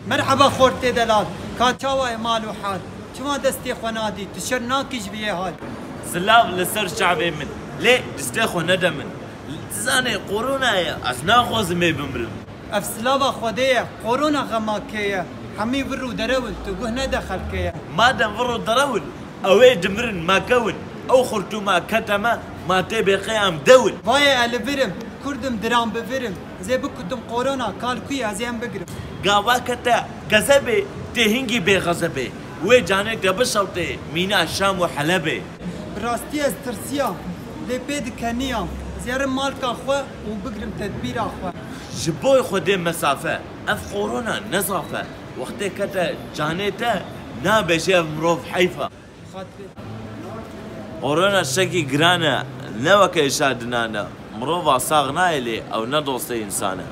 مرحبا خورتي دلال كاتشاوا مال وحال شما دستي خنادي تشرناكيش بيه هاد سلاف لسر شعبي من ليه دستيخو ندمن تزاني قرونا يا ازنا خوزمي بمرم افسلابا خوديه قرونا غماكيه حمي فرو درول تقوه ندخل كيه ما دم فرو درول اوي دمرن ما كون او خرتو ما كتما ما تبي قيام دول واي الفرم كردم درام بفرم زي بكدم قرونا كالكوي ازيان بقرم قاوا كتا غزبي تهنجي بغزبي وي جانك دبشوتي مينا الشام وحلبي براستي استرسيا لي بيد كانيا زيار مالك اخوا وبقرم تدبير اخوا جبوي خدي مسافة اف قرونا نظافة وقتي كتا جانيتا نابي شيف مروف حيفا خاطري قرونا شكي جرانا نوكي شادنانا مروفا صاغنا إلي او ندوسي انسانا